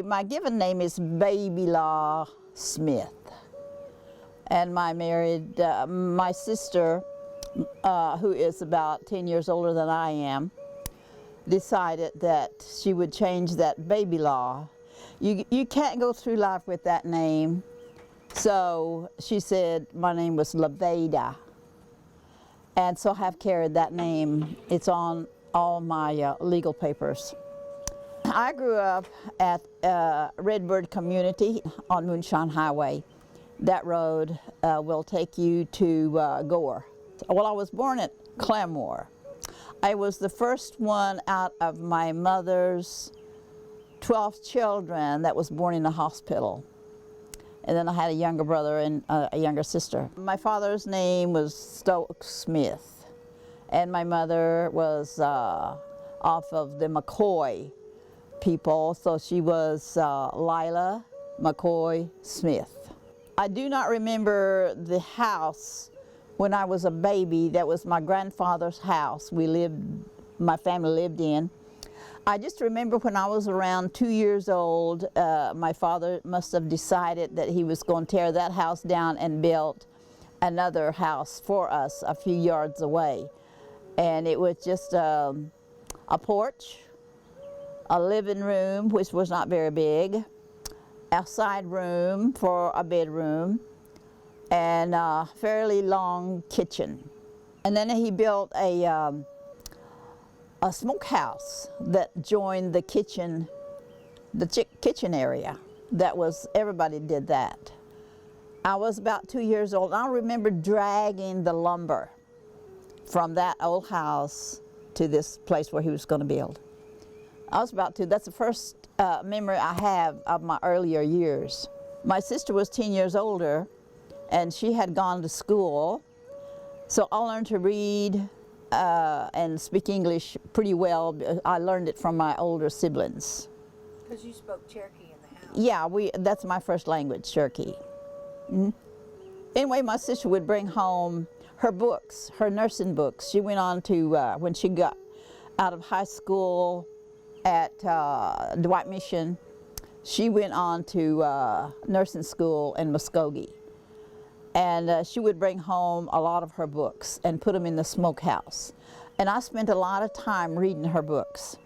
My given name is Baby Law Smith, and I married my sister, who is about 10 years older than I am, decided that she would change that Baby Law. You can't go through life with that name, so she said my name was Levada, and so I have carried that name. It's on all my legal papers. I grew up at Redbird Community on Moonshine Highway. That road will take you to Gore. Well, I was born at Claremore. I was the first one out of my mother's 12 children that was born in the hospital. And then I had a younger brother and a younger sister. My father's name was Stokes Smith, and my mother was off of the McCoy people, so she was Lila McCoy Smith. I do not remember the house when I was a baby. That was my grandfather's house my family lived in. I just remember when I was around 2 years old, my father must have decided that he was going to tear that house down and build another house for us a few yards away. And it was just a porch, a living room, which was not very big, a side room for a bedroom, and a fairly long kitchen. And then he built a smokehouse that joined the kitchen, kitchen area. That was, everybody did that. I was about 2 years old. I remember dragging the lumber from that old house to this place where he was going to build. I was about 2. That's the first memory I have of my earlier years. My sister was 10 years older, and she had gone to school, so I learned to read and speak English pretty well. I learned it from my older siblings. Because you spoke Cherokee in the house. Yeah, that's my first language, Cherokee. Mm-hmm. Anyway, my sister would bring home her books, her nursing books. She went on to, when she got out of high school at Dwight Mission, she went on to nursing school in Muskogee. And she would bring home a lot of her books and put them in the smokehouse. And I spent a lot of time reading her books.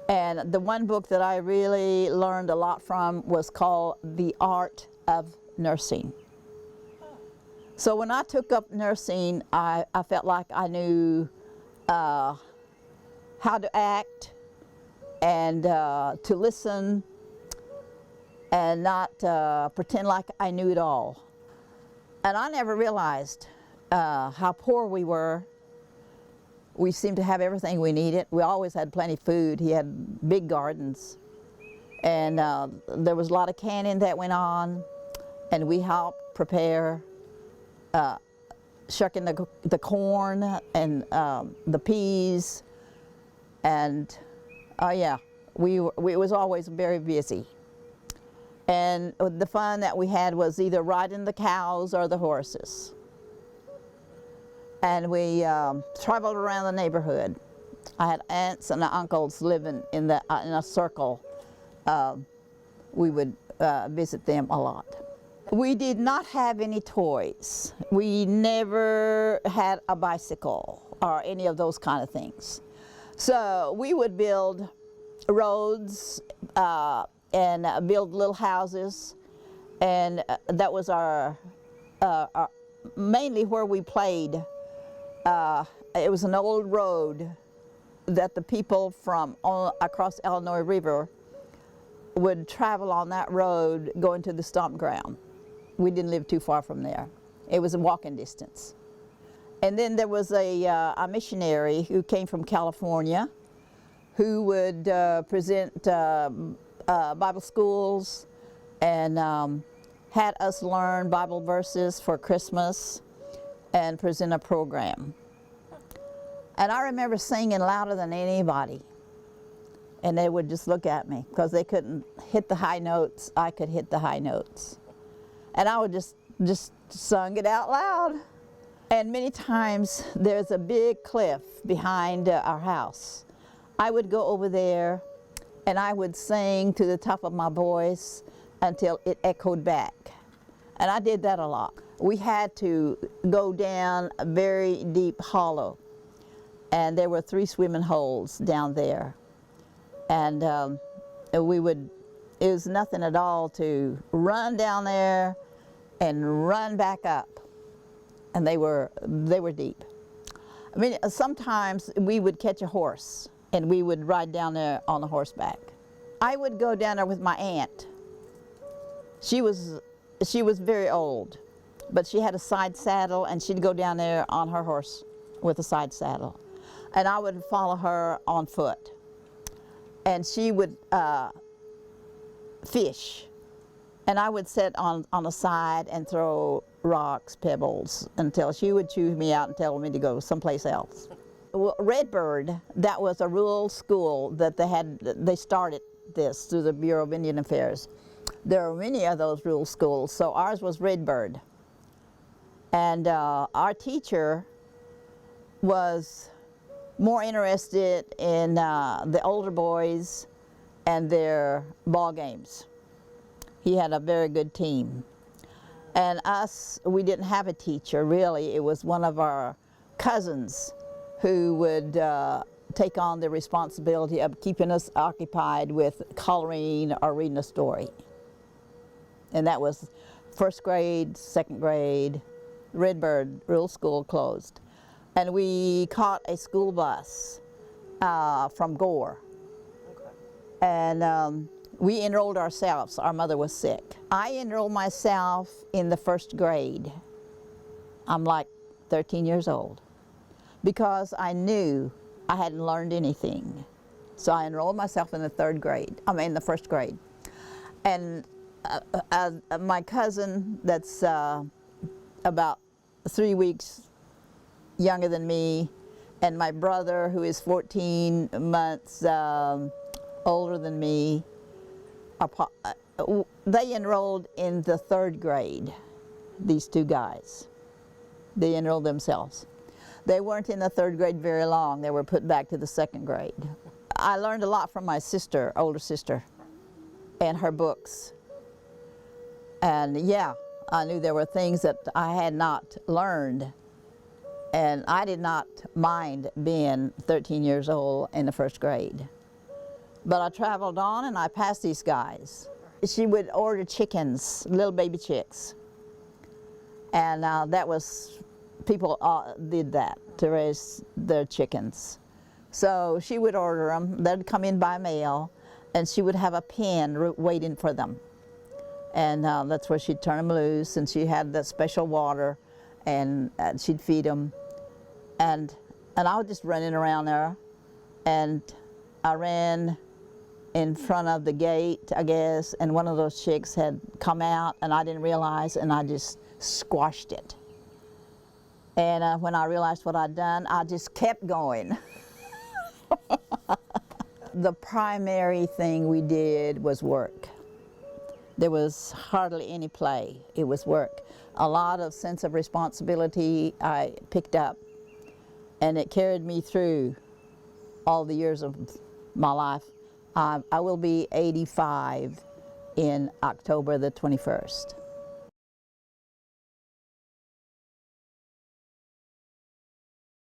And the one book that I really learned a lot from was called The Art of Nursing. So when I took up nursing, I felt like I knew how to act and to listen and not pretend like I knew it all. And I never realized how poor we were. We seemed to have everything we needed. We always had plenty of food. He had big gardens. And there was a lot of canning that went on, and we helped prepare shucking the corn and the peas. And yeah, we was always very busy. And the fun that we had was either riding the cows or the horses. And we traveled around the neighborhood. I had aunts and uncles living in a circle. We would visit them a lot. We did not have any toys. We never had a bicycle or any of those kind of things. So we would build roads and build little houses, and that was our mainly where we played. It was an old road that the people from across Illinois River would travel on that road going to the stomp ground. We didn't live too far from there. It was a walking distance. And then there was a missionary who came from California who would present Bible schools and had us learn Bible verses for Christmas and present a program. And I remember singing louder than anybody. And they would just look at me because they couldn't hit the high notes. I could hit the high notes. And I would just sung it out loud. And many times there's a big cliff behind our house. I would go over there and I would sing to the top of my voice until it echoed back. And I did that a lot. We had to go down a very deep hollow, and there were 3 swimming holes down there. And it was nothing at all to run down there and run back up. And they were deep. I mean, sometimes we would catch a horse and we would ride down there on a horseback. I would go down there with my aunt. She was very old, but she had a side saddle, and she'd go down there on her horse with a side saddle. And I would follow her on foot. And she would fish. And I would sit on the side and throw rocks, pebbles, until she would chew me out and tell me to go someplace else. Well, Redbird, that was a rural school that they started this through the Bureau of Indian Affairs. There are many of those rural schools, so ours was Redbird. And our teacher was more interested in the older boys and their ball games. He had a very good team. And us, we didn't have a teacher, really. It was one of our cousins who would take on the responsibility of keeping us occupied with coloring or reading a story. And that was 1st grade, 2nd grade. Redbird Rural School closed. And we caught a school bus from Gore. Okay. And we enrolled ourselves. Our mother was sick. I enrolled myself in the 1st grade. I'm like 13 years old, because I knew I hadn't learned anything. So I enrolled myself in the 1st grade. And my cousin, that's about 3 weeks younger than me, and my brother, who is 14 months older than me, they enrolled in the 3rd grade, these 2 guys. They enrolled themselves. They weren't in the 3rd grade very long. They were put back to the 2nd grade. I learned a lot from my sister, older sister, and her books. And yeah, I knew there were things that I had not learned, and I did not mind being 13 years old in the 1st grade. But I traveled on and I passed these guys. She would order chickens, little baby chicks. And that was, people did that to raise their chickens. So she would order them, they'd come in by mail, and she would have a pen waiting for them. And that's where she'd turn them loose, and she had that special water, and she'd feed them. And I was just running around there, and I ran in front of the gate, I guess, and one of those chicks had come out, and I didn't realize, and I just squashed it. And when I realized what I'd done, I just kept going. The primary thing we did was work. There was hardly any play. It was work. A lot of sense of responsibility I picked up, and it carried me through all the years of my life. I will be 85 in October the 21st.